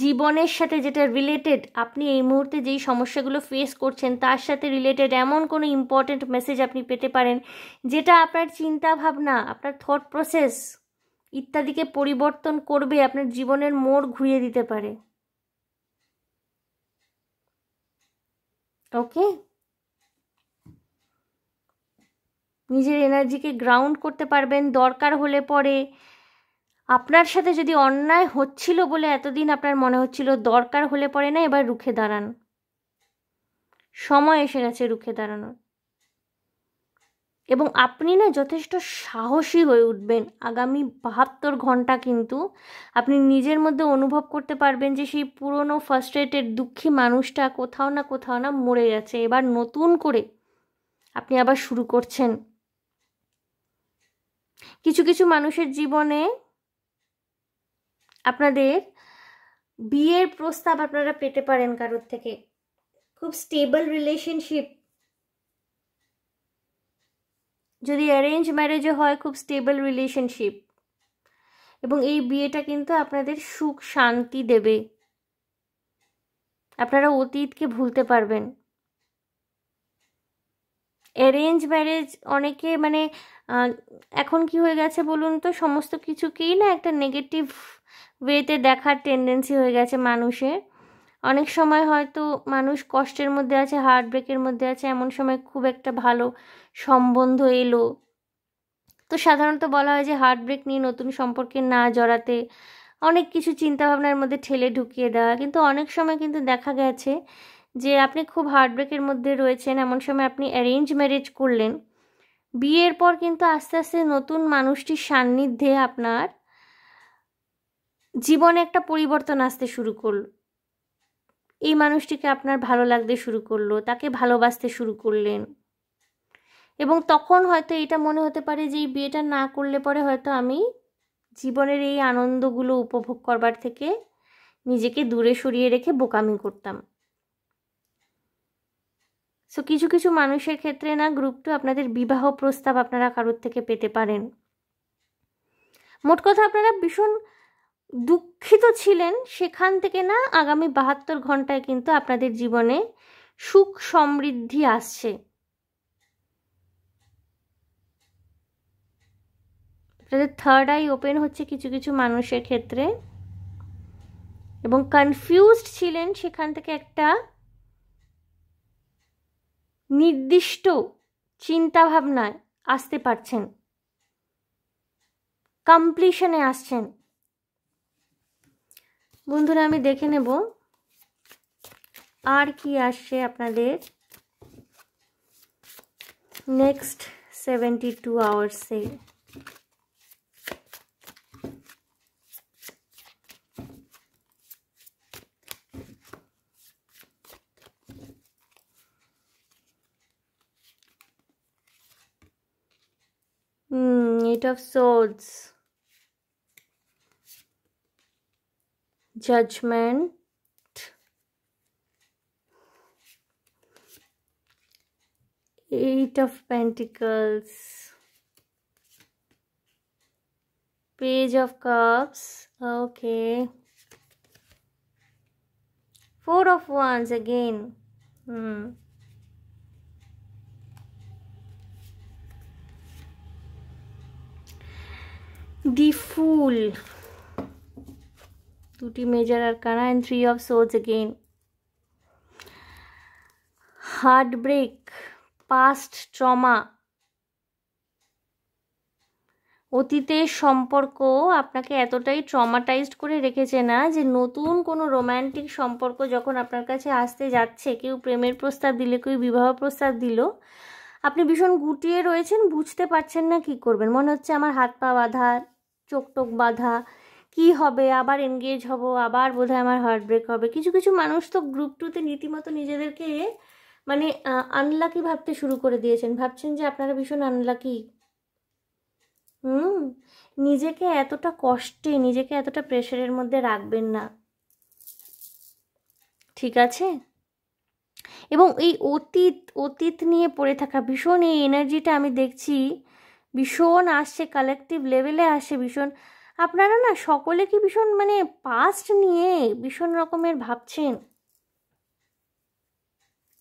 জীবনের সাথে যেটা রিলেটেড, আপনি এই মুহূর্তে যেই সমস্যাগুলো ফেস করছেন তার সাথে রিলেটেড এমন কোনো ইম্পর্ট্যান্ট মেসেজ আপনি পেতে পারেন, যেটা আপনার চিন্তা ভাবনা, আপনার থট প্রসেস ইত্যাদিকে পরিবর্তন করবে, আপনার জীবনের মোড় ঘুরিয়ে দিতে পারে। ওকে, নিজের এনার্জিকে গ্রাউন্ড করতে পারবেন। দরকার হলে পরে আপনার সাথে যদি অন্যায় হচ্ছিল বলে এতদিন আপনার মনে হচ্ছিল, দরকার হলে পরে না এবার রুখে দাঁড়ান, সময় এসে গেছে রুখে দাঁড়ানোর। এবং আপনি না যথেষ্ট সাহসী হয়ে উঠবেন। আগামী 72 ঘন্টা কিন্তু আপনি নিজের মধ্যে অনুভব করতে পারবেন যে সেই পুরনো ফ্রাস্ট্রেটেড দুঃখী মানুষটা কোথাও না মরে গেছে, এবার নতুন করে আপনি আবার শুরু করছেন। কিছু কিছু মানুষের জীবনে আপনাদের বিয়ের প্রস্তাব আপনারা পেতে পারেন কারোর থেকে, খুব স্টেবল রিলেশনশিপ, যদি অ্যারেঞ্জ ম্যারেজও হয় খুব স্টেবল রিলেশনশিপ, এবং এই বিয়েটা কিন্তু আপনাদের সুখ শান্তি দেবে, আপনারা অতীতকে ভুলতে পারবেন। অ্যারেঞ্জ ম্যারেজ অনেকে মানে এখন কি হয়ে গেছে বলুন তো, সমস্ত কিছুকেই না একটা নেগেটিভ ওয়েতে দেখার টেন্ডেন্সি হয়ে গেছে মানুষের। অনেক সময় হয়তো মানুষ কষ্টের মধ্যে আছে, হার্ট ব্রেকের মধ্যে আছে, এমন সময় খুব একটা ভালো সম্বন্ধ এলো, তো সাধারণত বলা হয় যে হার্ট ব্রেক নিয়ে নতুন সম্পর্কে না জড়াতে, অনেক কিছু চিন্তাভাবনার মধ্যে ঠেলে ঢুকিয়ে দেওয়া। কিন্তু অনেক সময় কিন্তু দেখা গেছে যে আপনি খুব হার্ট ব্রেকের মধ্যে রয়েছেন, এমন সময় আপনি অ্যারেঞ্জ ম্যারেজ করলেন, বিয়ের পর কিন্তু আস্তে আস্তে নতুন মানুষটির সান্নিধ্যে আপনার জীবনে একটা পরিবর্তন আসতে শুরু করল। এই মানুষটিকে আপনার ভালো লাগতে শুরু করলো, তাকে ভালোবাসতে শুরু করলেন, এবং তখন হয়তো এটা মনে হতে পারে যে এই বিয়েটা না করলে পরে হয়তো আমি জীবনের এই আনন্দগুলো উপভোগ করবার থেকে নিজেকে দূরে সরিয়ে রেখে বোকামি করতাম। সো কিছু কিছু মানুষের ক্ষেত্রে না গ্রুপ 2 আপনাদের বিবাহ প্রস্তাব আপনারা কারোর থেকে পেতে পারেন। মোট কথা আপনারা ভীষণ দুঃখিত ছিলেন, সেখান থেকে না আগামী 72 ঘন্টায় কিন্তু আপনাদের জীবনে সুখ সমৃদ্ধি আসছে। আপনাদের থার্ড আই ওপেন হচ্ছে কিছু কিছু মানুষের ক্ষেত্রে, এবং কনফিউজড ছিলেন, সেখান থেকে একটা নির্দিষ্ট চিন্তা ভাবনায় আসতে পারছেন, কমপ্লিশনে আসছেন। বন্ধুরা, আমি দেখে নেব আর কি আসছে আপনাদের next 72 আওয়ার্সে। Eight of Swords, Judgment, Eight of Pentacles, Page of Cups, okay, Four of Wands again. The Fool, দুটি major arcana, and Three of Swords again. Heartbreak, past trauma, অতীতের সম্পর্ক আপনাকে এতটাই ট্রমাটাইজড করে রেখেছে না যে নতুন কোনো রোম্যান্টিক সম্পর্ক যখন আপনার কাছে আসতে যাচ্ছে, কেউ প্রেমের প্রস্তাব দিলে, কেউ বিবাহ প্রস্তাব দিল, আপনি ভীষণ গুটিয়ে রয়েছেন, বুঝতে পারছেন না কি করবেন। মনে হচ্ছে আমার হাত পা বাঁধা, চোখ টোক বাঁধা, কি হবে, আবার এনগেজ হব, আবার বোধহয় আমার হার্টব্রেক হবে। কিছু কিছু মানুষ তো গ্রুপ 2তে রীতিমতো নিজেদেরকে মানে আনলাকি ভাবতে শুরু করে দিয়েছেন, ভাবছেন যে আপনারা ভীষণ আনলাকি। নিজেকে এতটা কষ্টে, নিজেকে এতটা প্রেশারের মধ্যে রাখবেন না, ঠিক আছে? এবং এই অতীত নিয়ে পড়ে থাকা ভীষণ এই এনার্জিটা আমি দেখছি ভীষণ আসছে, কালেকটিভ লেভেলে আসে ভীষণ। আপনারা না সকলে কি ভীষণ মানে পাস্ট নিয়ে ভীষণ রকমের ভাবছেন।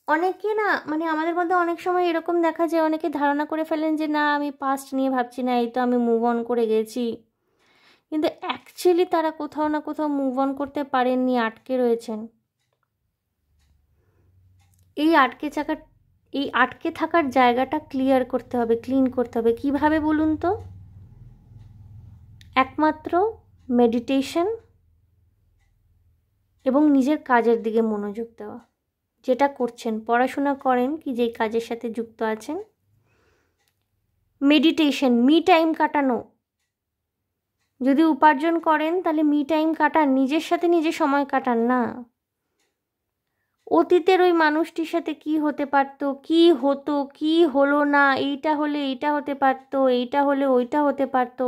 অনেকে না মানে আমাদের মধ্যে অনেক সময় এরকম দেখা যায়, অনেকে ধারণা করে ফেলেন যে না আমি পাস্ট নিয়ে ভাবছি না, এই তো আমি মুভ অন করে গেছি, কিন্তু অ্যাকচুয়ালি তারা কোথাও না কোথাও মুভ অন করতে পারেননি, আটকে রয়েছেন। এই আটকে থাকার জায়গাটা ক্লিয়ার করতে হবে, ক্লিন করতে হবে। কিভাবে বলুন তো? একমাত্র মেডিটেশন এবং নিজের কাজের দিকে মনোযোগ দেওয়া। যেটা করছেন, পড়াশোনা করেন কি যেই কাজের সাথে যুক্ত আছেন, মেডিটেশন, মি টাইম কাটানো। যদি উপার্জন করেন তাহলে মি টাইম কাটান, নিজের সাথে নিজে সময় কাটান না। অতীতের ওই মানুষটির সাথে কি হতে পারতো, কি হতো, কি হলো না, এইটা হলে এইটা হতে পারতো, এইটা হলে ওইটা হতে পারতো,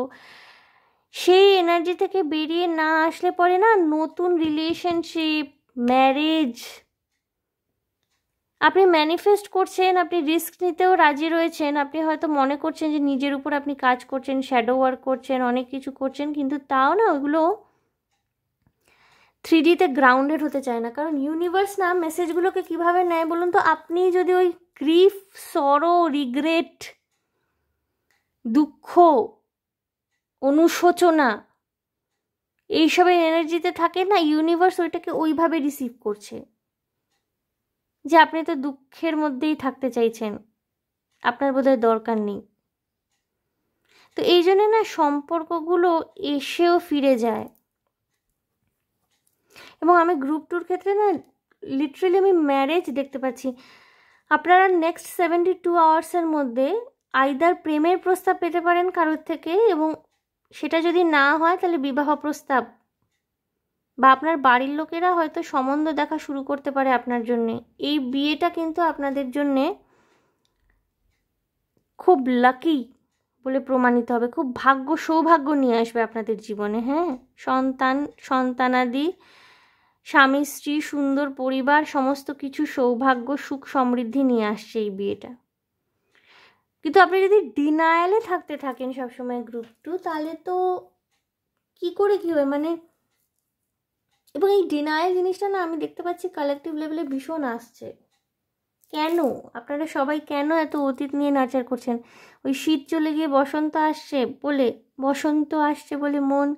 সেই এনার্জি থেকে বেরিয়ে না আসলে পরে না নতুন রিলেশনশিপ, ম্যারেজ আপনি ম্যানিফেস্ট করছেন, আপনি রিস্ক নিতেও রাজি রয়েছেন, আপনি হয়তো মনে করছেন যে নিজের উপর আপনি কাজ করছেন, শ্যাডো ওয়ার্ক করছেন, অনেক কিছু করছেন, কিন্তু তাও না ওগুলো 3Dতে গ্রাউন্ডেড হতে চায় না। কারণ ইউনিভার্স না মেসেজগুলোকে কিভাবে নেয় বলুন তো? আপনি যদি ওই গ্রিফ, সরো, রিগ্রেট, দুঃখ, অনুশোচনা এইসবের এনার্জিতে থাকে না, ইউনিভার্স ওইটাকে ওইভাবে রিসিভ করছে যে আপনি তো দুঃখের মধ্যেই থাকতে চাইছেন, আপনার বোধহয় দরকার নেই। তো এই জন্য না সম্পর্কগুলো এসেও ফিরে যায়। এবং আমি গ্রুপ 2র ক্ষেত্রে না লিটারেলি আমি ম্যারেজ দেখতে পাচ্ছি। আপনারা নেক্সট 72 আওয়ার্সের মধ্যে আইদার প্রেমের প্রস্তাব পেতে পারেন কারোর থেকে, এবং সেটা যদি না হয় তাহলে বিবাহ প্রস্তাব, বা আপনার বাড়ির লোকেরা হয়তো সম্বন্ধ দেখা শুরু করতে পারে আপনার জন্যে। এই বিয়েটা কিন্তু আপনাদের জন্যে খুব লাকি বলে প্রমাণিত হবে, খুব সৌভাগ্য নিয়ে আসবে আপনাদের জীবনে। হ্যাঁ, সন্তানাদি, স্বামী স্ত্রী, সুন্দর পরিবার, সমস্ত কিছু সৌভাগ্য, সুখ সমৃদ্ধি নিয়ে আসছে এই বিয়েটা। কিন্তু আপনি যদি ডিনায়ালে থাকতে থাকেন সবসময় গ্রুপ 2, তাহলে তো কি করে কি হয় মানে। এবং এই ডিনায়াল জিনিসটা না আমি দেখতে পাচ্ছি কালেকটিভ লেভেলে ভীষণ আসছে। কেন আপনারা সবাই কেন এত অতীত নিয়ে নাচার করছেন? ওই শীত চলে গিয়ে বসন্ত আসছে বলে মন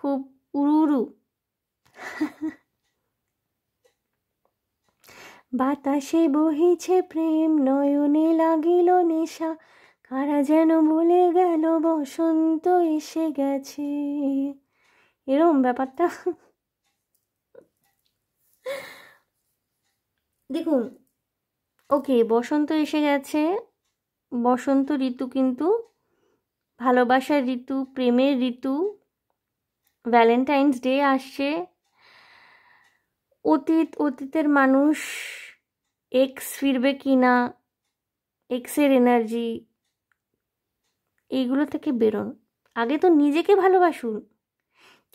খুব উড়ু বাতাসে বহিছে প্রেম, নয়নে লাগিল নেশা, কারা যেন বলে গেল বসন্ত এসে গেছে। এরম ব্যাপারটা। দেখুন, ওকে, বসন্ত এসে গেছে। বসন্ত ঋতু কিন্তু ভালোবাসার ঋতু, প্রেমের ঋতু। ভ্যালেন্টাইন্স ডে আসছে। অতীতের মানুষ এক্স ফিরবে কি না, এক্সের এনার্জি, এইগুলো থেকে বেরোন। আগে তো নিজেকে ভালোবাসুন।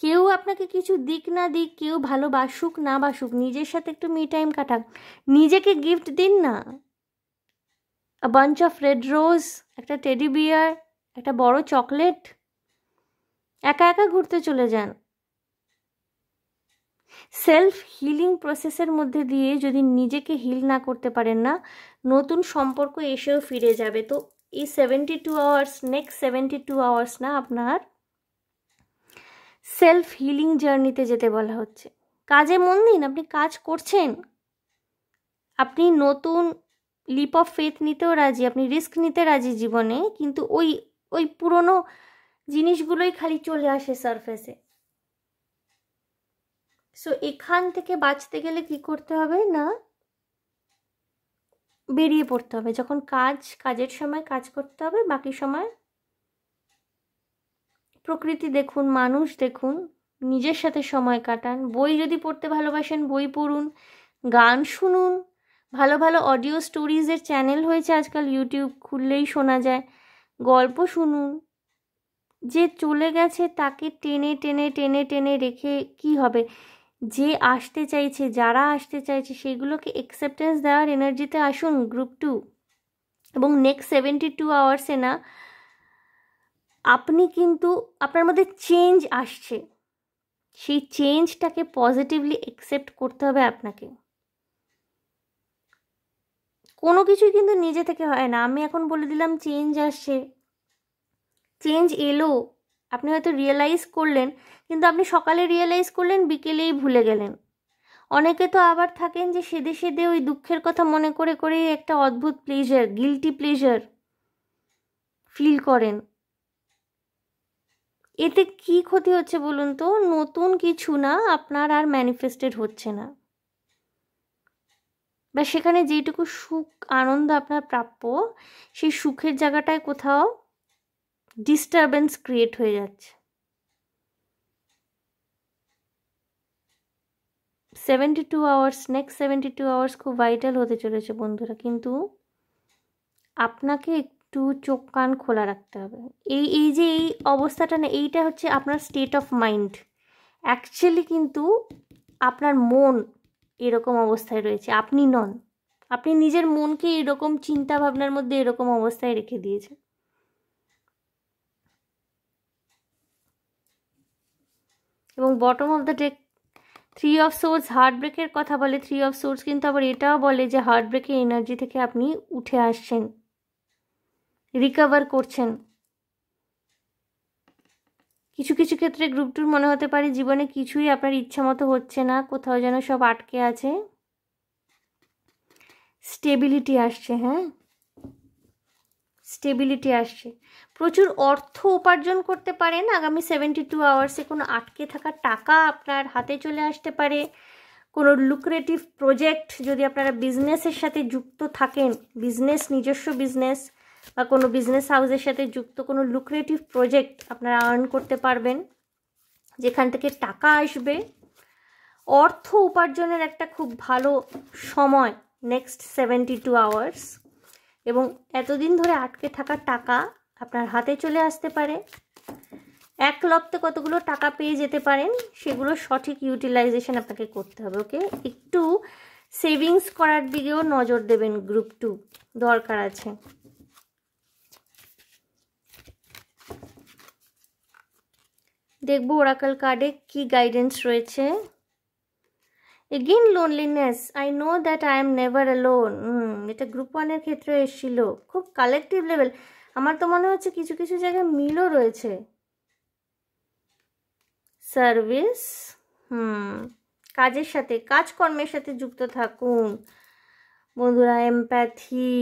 কেউ আপনাকে কিছু দিক না দিক, কেউ ভালোবাসুক না বাসুক, নিজের সাথে একটু মি টাইম কাটান, নিজেকে গিফট দিন না। আ বাঞ্চ অফ রেড রোজ, একটা টেডি বিয়ার, একটা বড় চকলেট, একা একা ঘুরতে চলে যান। সেলফ হিলিং প্রসেসের মধ্যে দিয়ে যদি নিজেকে হিল না করতে পারেন না, নতুন সম্পর্ক এসেও ফিরে যাবে। তো এই 72 আওয়ার্স, নেক্সট 72 আওয়ার্স না আপনার সেলফ হিলিং জার্নিতে যেতে বলা হচ্ছে। কাজে মন দিন, আপনি কাজ করছেন, আপনি নতুন লিপ অফ ফেথ নিতেও রাজি, আপনি রিস্ক নিতে রাজি জীবনে, কিন্তু ওই পুরনো জিনিসগুলোই খালি চলে আসে সারফেসে। সো এখান থেকে বাঁচতে গেলে কি করতে হবে না, বেরিয়ে পড়তে হবে। যখন কাজের সময় কাজ করতে হবে, বাকি সময় প্রকৃতি দেখুন, মানুষ দেখুন, নিজের সাথে সময় কাটান। বই যদি পড়তে ভালোবাসেন বই পড়ুন, গান শুনুন, ভালো ভালো অডিও স্টোরিজের চ্যানেল হয়েছে আজকাল, ইউটিউব খুললেই শোনা যায়, গল্প শুনুন। যে চলে গেছে তাকে টেনে টেনে টেনে টেনে রেখে কি হবে? যে আসতে চাইছে, যারা আসতে চাইছে, সেগুলোকে অ্যাকসেপ্টেন্স দেওয়ার এনার্জিতে আসুন গ্রুপ 2। এবং নেক্সট 72 আওয়ার্সে না আপনি কিন্তু আপনার মধ্যে চেঞ্জ আসছে, সেই চেঞ্জটাকে পজিটিভলি অ্যাকসেপ্ট করতে হবে আপনাকে। কোনো কিছুই কিন্তু নিজে থেকে হয় না। আমি এখন বলে দিলাম চেঞ্জ আসছে, চেঞ্জ এলো, আপনি হয়তো রিয়েলাইজ করলেন, কিন্তু আপনি সকালে রিয়েলাইজ করলেন, বিকেলেই ভুলে গেলেন। অনেকে তো আবার থাকেন যে সেদে সেদে ওই দুঃখের কথা মনে করে করেই একটা অদ্ভুত প্লেজার, গিল্টি প্লেজার ফিল করেন। এতে কি ক্ষতি হচ্ছে বলুন তো? নতুন কিছু না আপনার আর ম্যানিফেস্টেড হচ্ছে না, বা সেখানে যেটুকু সুখ আনন্দ আপনার প্রাপ্য, সেই সুখের জায়গাটায় কোথাও ডিস্টারবেন্স ক্রিয়েট হয়ে যাচ্ছে। 72 আওয়ার্স, নেক্সট 72 আওয়ার্স খুব ভাইটাল হতে চলেছে বন্ধুরা, কিন্তু আপনাকে একটু চোখ কান খোলা রাখতে হবে। এই যে এই অবস্থাটা না, এইটা হচ্ছে আপনার স্টেট অফ মাইন্ড। অ্যাকচুয়ালি কিন্তু আপনার মন এরকম অবস্থায় রয়েছে, আপনি নন। আপনি নিজের মনকে এরকম চিন্তা ভাবনার মধ্যে এরকম অবস্থায় রেখে দিয়েছেন। এবং bottom of the deck 3 of swords heart ব্রেকের কথা বলে। 3 অফ সোর্স কিন্তু আবার এটাও বলে যে হার্ট ব্রেকের এনার্জি থেকে আপনি উঠে আসছেন, রিকভার করছেন। কিছু কিছু ক্ষেত্রে গ্রুপ 2 মনে হতে পারে জীবনে কিছুই আপনার ইচ্ছা মতো হচ্ছে না, কোথাও যেন সব আটকে আছে। স্টেবিলিটি আসছে, হ্যাঁ, স্টেবিলিটি আসছে। প্রচুর অর্থ উপার্জন করতে পারেন আগামী 72 আওয়ার্সে। কোনো আটকে থাকা টাকা আপনার হাতে চলে আসতে পারে। কোনো লুক্রেটিভ প্রজেক্ট, যদি আপনারা বিজনেসের সাথে যুক্ত থাকেন, নিজস্ব বিজনেস বা কোনো বিজনেস হাউসের সাথে যুক্ত কোনো লুক্রেটিভ প্রজেক্ট আপনারা আর্ন করতে পারবেন, যেখান থেকে টাকা আসবে। অর্থ উপার্জনের একটা খুব ভালো সময় নেক্সট 72 আওয়ার্স, এবং এতদিন ধরে আটকে থাকা টাকা আপনার হাতে চলে আসতে পারে। এক লপ্তে কতগুলো টাকা পেয়ে যেতে পারেন, সেগুলো সঠিক ইউটিলাইজেশন আপনাকে করতে হবে। ওকে, একটু সেভিংস করার দিকেও নজর দেবেন, গ্রুপ 2 দরকার আছে। দেখবো ওরাকল কার্ডে কি গাইডেন্স রয়েছে। Again loneliness, I know that I am never alone. এটা গ্রুপ 1-এর ক্ষেত্রে এসেছিল, খুব কালেকটিভ লেভেল। আমার তো মনে হচ্ছে কিছু কিছু জায়গায় মিলও রয়েছে। সার্ভিস, কাজের সাথে, কাজকর্মের সাথে যুক্ত থাকুন বন্ধুরা। এমপ্যাথি,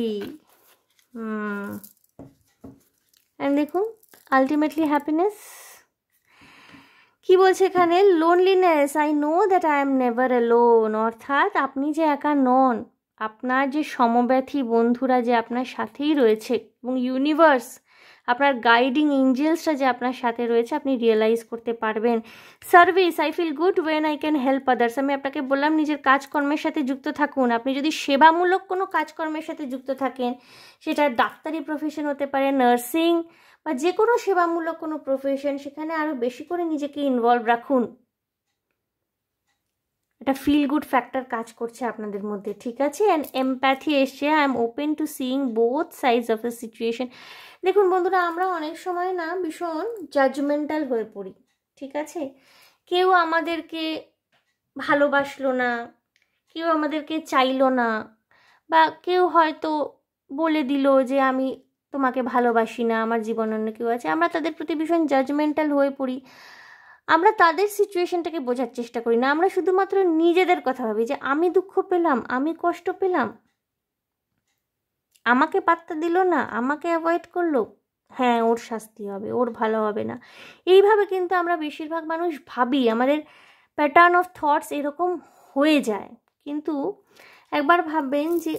অ্যান্ড দেখুন আলটিমেটলি হ্যাপিনেস। কি বলছে এখানে? Loneliness, I know that I am never alone. অর্থাৎ আপনি যে একা নন, আপনার যে সমব্যথী বন্ধুরা যে আপনার সাথেই রয়েছে, এবং ইউনিভার্স, আপনার গাইডিং এঞ্জেলসরা যে আপনার সাথে রয়েছে, আপনি রিয়েলাইজ করতে পারবেন। Service, I feel good when I can help others. আমি আপনাকে বললাম নিজের কাজকর্মের সাথে যুক্ত থাকুন। আপনি যদি সেবামূলক কোনো কাজকর্মের সাথে যুক্ত থাকেন, সেটা ডাক্তারি প্রফেশন হতে পারে, নার্সিং, বা যে কোনো সেবামূলক কোনো প্রফেশন, সেখানে আরও বেশি করে নিজেকে ইনভলভ রাখুন। একটা ফিল গুড ফ্যাক্টর কাজ করছে আপনাদের মধ্যে, ঠিক আছে? অ্যান্ড এমপ্যাথি এসছে, I am open to seeing both sides of the situation. দেখুন বন্ধুরা, আমরা অনেক সময় না ভীষণ জাজমেন্টাল হয়ে পড়ি, ঠিক আছে? কেউ আমাদেরকে ভালোবাসলো না, কেউ আমাদেরকে চাইলো না, বা কেউ হয়তো বলে দিল যে আমি তোমাকে ভালোবাসি না, আমার জীবন অন্য কেউ আছে। আমরা তাদের প্রতি ভীষণ জাজমেন্টাল হয়ে পড়ি। আমরা তাদের সিচুয়েশনটাকে বোঝার চেষ্টা করি না, আমরা শুধুমাত্র নিজেদের কথা ভাবি যে আমি দুঃখ পেলাম, আমি কষ্ট পেলাম, আমাকে পাত্তা দিল না, আমাকে অ্যাভয়েড করলো, হ্যাঁ ওর শাস্তি হবে, ওর ভালো হবে না। এইভাবে কিন্তু আমরা বেশিরভাগ মানুষ ভাবি, আমাদের প্যাটার্ন অফ থটস এরকম হয়ে যায়। কিন্তু একবার ভাববেন যে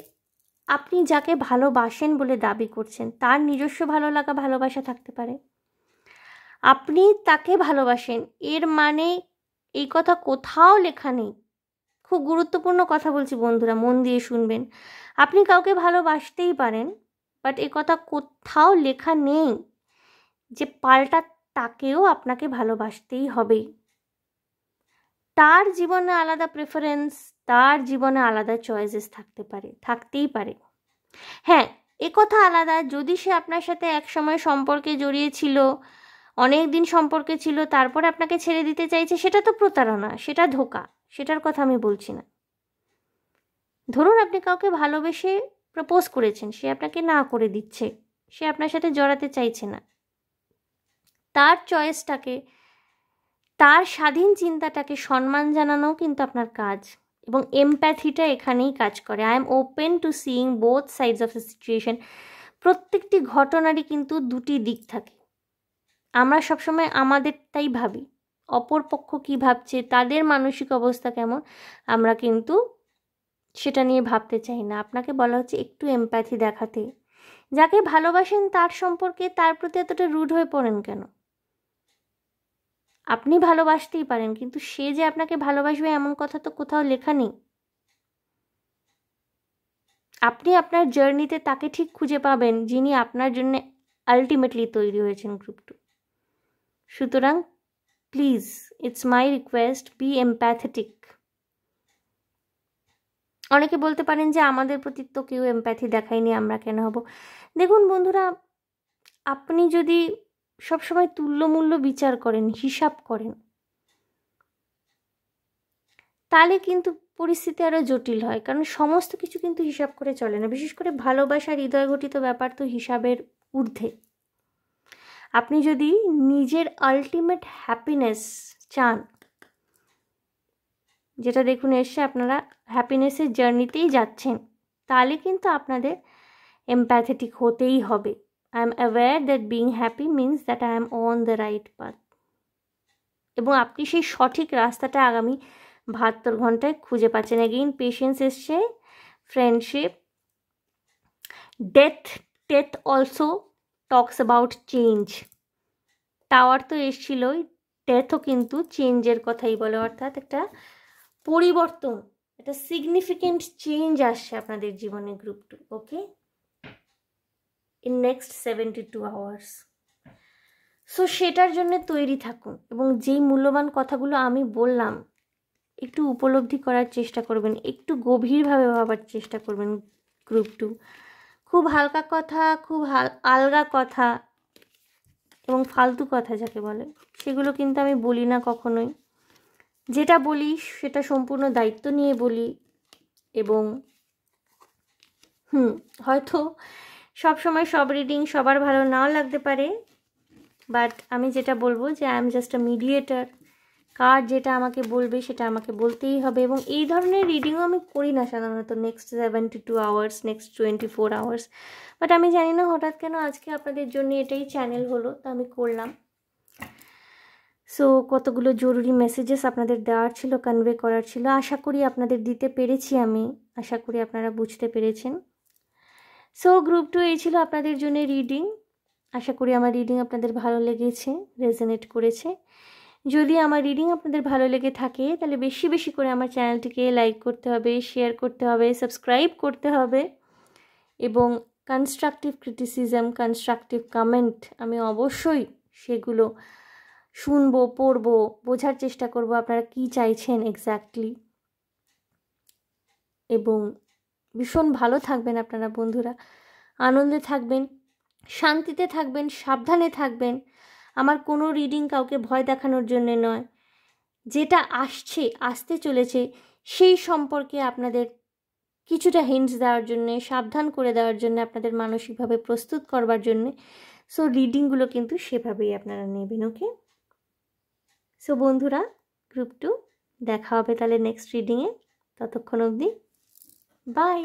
আপনি যাকে ভালোবাসেন বলে দাবি করছেন, তার নিজস্ব ভালো লাগা, ভালোবাসা থাকতে পারে। আপনি তাকে ভালোবাসেন, এর মানে এই কথা কোথাও লেখা নেই। খুব গুরুত্বপূর্ণ কথা বলছি বন্ধুরা, মন দিয়ে শুনবেন। আপনি কাউকে ভালোবাসতেই পারেন, বাট এ কথা কোথাও লেখা নেই যে পাল্টা তাকেও আপনাকে ভালোবাসতেই হবে। তার জীবনে আলাদা প্রেফারেন্স, তার জীবনে আলাদা চয়েসেস থাকতেই পারে। হ্যাঁ, এ কথা আলাদা, যদি সে আপনার সাথে একসময় সম্পর্কে জড়িয়েছিল, অনেক দিন সম্পর্কে ছিল, তারপর আপনাকে ছেড়ে দিতে চাইছে, সেটা তো প্রতারণা, সেটা ধোঁকা, সেটার কথা আমি বলছি না। ধরুন আপনি কাউকে ভালোবেসে প্রপোজ করেছেন, সে আপনাকে না করে দিচ্ছে, সে আপনার সাথে জড়াতে চাইছে না। তার চয়েসটাকে, তার স্বাধীন চিন্তাটাকে সম্মান জানানো কিন্তু আপনার কাজ, এবং এমপ্যাথিটা এখানেই কাজ করে। I am open to seeing both sides of the situation. প্রত্যেকটি ঘটনারই কিন্তু দুটি দিক থাকে। আমরা সবসময় আমাদেরটাই ভাবি, অপর পক্ষ কী ভাবছে, তাদের মানসিক অবস্থা কেমন, আমরা কিন্তু সেটা নিয়ে ভাবতে চাই না। আপনাকে বলা হচ্ছে একটু এমপ্যাথি দেখাতে। যাকে ভালোবাসেন তার সম্পর্কে তার প্রতি এতটা রুড হয়ে পড়েন কেন? আপনি ভালোবাসতেই পারেন, কিন্তু সে যে আপনাকে ভালোবাসবে এমন কথা তো কোথাও লেখা নেই। আপনি আপনার জার্নিতে তাকে ঠিক খুঁজে পাবেন যিনি আপনার জন্য আলটিমেটলি তৈরি হয়েছেন, গ্রুপ 2। সুতরাং please, it's my request, be empathetic. অনেকে বলতে পারেন যে আমাদের প্রতি তো কেউ এমপ্যাথি দেখায়নি, আমরা কেন হব? দেখুন বন্ধুরা, আপনি যদি সবসময় তুল্যমূল্য বিচার করেন, হিসাব করেন, তাহলে কিন্তু পরিস্থিতি আরও জটিল হয়। কারণ সমস্ত কিছু কিন্তু হিসাব করে চলে না, বিশেষ করে ভালোবাসার হৃদয়ঘটিত ব্যাপার তো হিসাবের ঊর্ধ্বে। আপনি যদি নিজের আলটিমেট হ্যাপিনেস চান, যেটা দেখুন এসে আপনারা হ্যাপিনেসের জার্নিতেই যাচ্ছেন, তাহলে কিন্তু আপনাদের এমপ্যাথেটিক হতেই হবে। I am aware that being happy means that I am on the right path, এবং আপনি সেই সঠিক রাস্তাটা আগামী 72 ঘন্টায় খুঁজে পাচ্ছেন। এগেইন পেশেন্স এসছে, friendship, death also talks about change. Tower তো এসছিলই, ডেথও কিন্তু চেঞ্জের কথাই বলে, অর্থাৎ একটা পরিবর্তন, একটা সিগনিফিকেন্ট চেঞ্জ আসছে আপনাদের জীবনে group 2, okay, in next 72 hours. So সেটার জন্য তৈরি থাকুন এবং যেই মূল্যবান কথাগুলো আমি বললাম একটু উপলব্ধি করার চেষ্টা করবেন, একটু গভীরভাবে ভাবার চেষ্টা করবেন গ্রুপ 2। খুব হালকা কথা, খুব আলগা কথা এবং ফালতু কথা যাকে বলে, সেগুলো কিন্তু আমি বলি না কখনোই। যেটা বলি সেটা সম্পূর্ণ দায়িত্ব নিয়ে বলি এবং হয়তো সবসময় সব রিডিং সবার ভালো নাও লাগতে পারে, বাট আমি যেটা বলবো যে I am just a mediator. Card যেটা আমাকে বলবে সেটা আমাকে বলতেই হবে, এবং এই ধরনের রিডিংও আমি করি না সাধারণত next 72 hours, next 24 hours. But আমি জানি না হঠাৎ কেন আজকে আপনাদের জন্য এটাই চ্যানেল হলো, তো আমি করলাম। সো কতগুলো জরুরি মেসেজেস আপনাদের দেওয়ার ছিল, কনভে করার ছিল, আশা করি আপনাদের দিতে পেরেছি আমি, আশা করি আপনারা বুঝতে পেরেছেন। সো গ্রুপ 2 এই ছিল আপনাদের জন্য রিডিং। আশা করি আমার রিডিং আপনাদের ভালো লেগেছে, রেজোনেট করেছে। যদি আমার রিডিং আপনাদের ভালো লেগে থাকে তাহলে বেশি বেশি করে আমার চ্যানেলটিকে লাইক করতে হবে, শেয়ার করতে হবে, সাবস্ক্রাইব করতে হবে, এবং কনস্ট্রাকটিভ ক্রিটিসিজম, কনস্ট্রাকটিভ কমেন্ট আমি অবশ্যই সেগুলো শুনবো, পড়বো, বোঝার চেষ্টা করব আপনারা কি চাইছেন এক্স্যাক্টলি। এবং ভীষণ ভালো থাকবেন আপনারা বন্ধুরা, আনন্দে থাকবেন, শান্তিতে থাকবেন, সাবধানে থাকবেন। আমার কোনো রিডিং কাউকে ভয় দেখানোর জন্য নয়, যেটা আসতে চলেছে সেই সম্পর্কে আপনাদের কিছুটা হিন্টস দেওয়ার জন্যে, সাবধান করে দেওয়ার জন্য, আপনাদের মানসিকভাবে প্রস্তুত করবার জন্যে। সো রিডিংগুলো কিন্তু সেভাবেই আপনারা নেবেন, ওকে। সো বন্ধুরা, গ্রুপ 2 দেখা হবে তাহলে নেক্সট রিডিংয়ে। ততক্ষণ অবধি বাই।